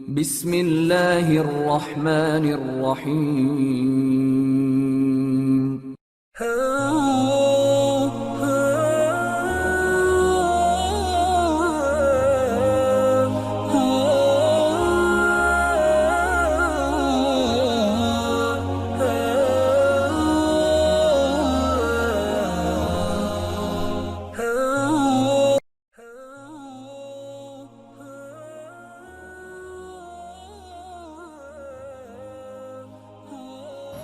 بسم اللہ الرحمن الرحیم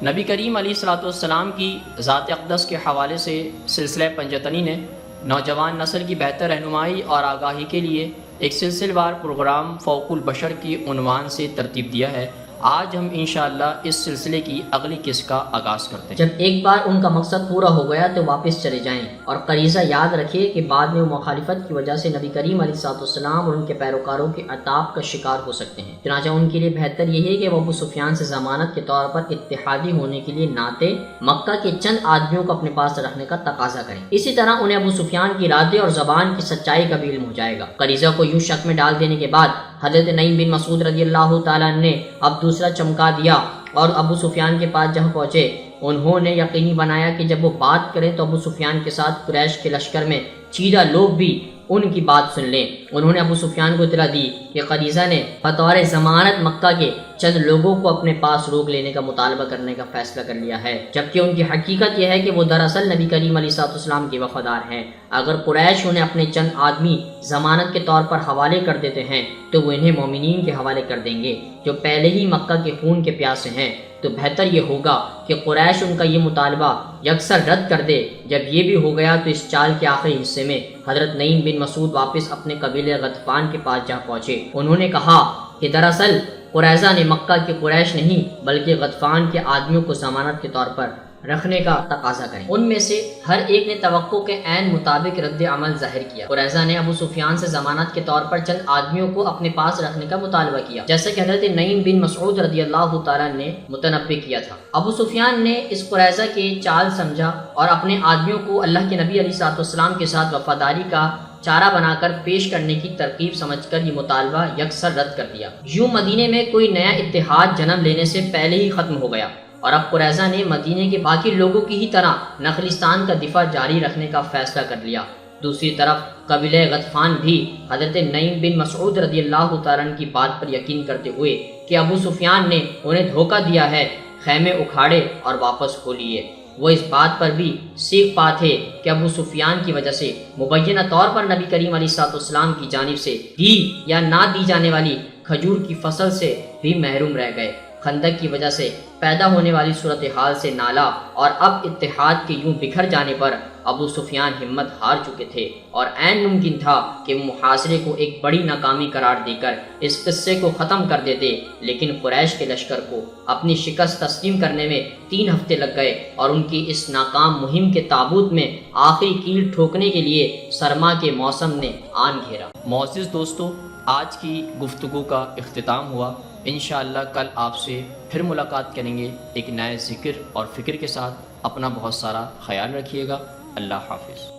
نبی کریم علیہ الصلوۃ والسلام کی ذات اقدس کے حوالے سے سلسلہ پنجتنی نے نوجوان نسل کی بہتر رہنمائی اور آگاہی کے لیے ایک سلسلہ وار پروگرام فوق البشر کی عنوان سے ترتیب دیا ہے۔ آج ہم انشاءاللہ اس سلسلے کی اگلی قسط کا آغاز کرتے ہیں۔ جب ایک بار ان کا مقصد پورا ہو گیا تو واپس چلے جائیں، اور غریزہ یاد رکھے کہ بعد میں وہ مخالفت کی وجہ سے نبی کریم علیہ الصلوۃ والسلام اور ان کے پیروکاروں کے عتاب کا شکار ہو سکتے ہیں۔ چنانچہ ان کے لیے بہتر یہ ہے کہ وہ ابو سفیان سے ضمانت کے طور پر اتحادی ہونے کے لیے ناطے مکہ کے چند آدمیوں کو اپنے پاس رکھنے کا تقاضا کریں۔ اسی طرح انہیں ابو سفیان کی ارادے اور زبان کی سچائی کا بھی علم ہو جائے گا۔ غریزہ کو یوں شک میں ڈال دینے کے بعد حضرت نعیم بن مسعود رضی اللہ تعالیٰ نے اب دوسرا چمکا دیا اور ابو سفیان کے پاس جہاں پہنچے انہوں نے یقینی بنایا کہ جب وہ بات کریں تو ابو سفیان کے ساتھ قریش کے لشکر میں چیدہ لوگ بھی ان کی بات سن لیں۔ انہوں نے ابو سفیان کو اطلاع دی کہ غریزہ نے بطور ضمانت مکہ کے چند لوگوں کو اپنے پاس روک لینے کا مطالبہ کرنے کا فیصلہ کر لیا ہے، جبکہ ان کی حقیقت یہ ہے کہ وہ دراصل نبی کریم علیہ الصلوۃ والسلام کے وفادار ہیں۔ اگر قریش انہیں اپنے چند آدمی ضمانت کے طور پر حوالے کر دیتے ہیں تو وہ انہیں مومنین کے حوالے کر دیں گے جو پہلے ہی مکہ کے خون کے پیاسے ہیں۔ تو بہتر یہ ہوگا کہ قریش ان کا یہ مطالبہ یکسر رد کر دے۔ جب یہ بھی ہو گیا تو اس چال کے آخری حصے میں حضرت نعیم بن مسعود واپس اپنے قبیلے غطفان کے پاس جا پہنچے۔ انہوں نے کہا کہ دراصل قریظہ نے مکہ کے قریش نہیں بلکہ غطفان کے آدمیوں کو ضمانت کے طور پر رکھنے کا تقاضا کریں۔ ان میں سے ہر ایک نے توقع کے عین مطابق رد عمل ظاہر کیا۔ قریظہ نے ابو سفیان سے ضمانت کے طور پر چند آدمیوں کو اپنے پاس رکھنے کا مطالبہ کیا، جیسا کہ حضرت نعیم بن مسعود رضی اللہ تعالیٰ نے متنبہ کیا تھا۔ ابو سفیان نے اس قریظہ کے چال سمجھا اور اپنے آدمیوں کو اللہ کے نبی علیہ الصلوۃ والسلام کے ساتھ وفاداری کا چارہ بنا کر پیش کرنے کی ترکیب سمجھ کر یہ مطالبہ یکسر رد کر دیا۔ یوں مدینے میں کوئی نیا اتحاد جنم لینے سے پہلے ہی ختم ہو گیا، اور اب قریظہ نے مدینے کے باقی لوگوں کی ہی طرح نخلستان کا دفاع جاری رکھنے کا فیصلہ کر لیا۔ دوسری طرف قبیلہ غطفان بھی حضرت نعیم بن مسعود رضی اللہ تعالیٰ کی بات پر یقین کرتے ہوئے کہ ابو سفیان نے انہیں دھوکہ دیا ہے، خیمے اکھاڑے اور واپس ہو لیے۔ وہ اس بات پر بھی سیکھ پا تھے کہ ابو سفیان کی وجہ سے مبینہ طور پر نبی کریم علیہ الصلوۃ والسلام کی جانب سے دی یا نہ دی جانے والی کھجور کی فصل سے بھی محروم رہ گئے۔ خندق کی وجہ سے پیدا ہونے والی صورتحال سے نالا اور اب اتحاد کے یوں بکھر جانے پر ابو سفیان ہمت ہار چکے تھے، اور عین ممکن تھا کہ وہ محاصرے کو ایک بڑی ناکامی قرار دے کر اس قصے کو ختم کر دیتے، لیکن قریش کے لشکر کو اپنی شکست تسلیم کرنے میں 3 ہفتے لگ گئے، اور ان کی اس ناکام مہم کے تابوت میں آخری کیل ٹھوکنے کے لیے سرما کے موسم نے آن گھیرا۔ معزز دوستو، آج کی گفتگو کا اختتام ہوا۔ انشاءاللہ کل آپ سے پھر ملاقات کریں گے ایک نئے ذکر اور فکر کے ساتھ۔ اپنا بہت سارا خیال رکھیے گا۔ اللہ حافظ۔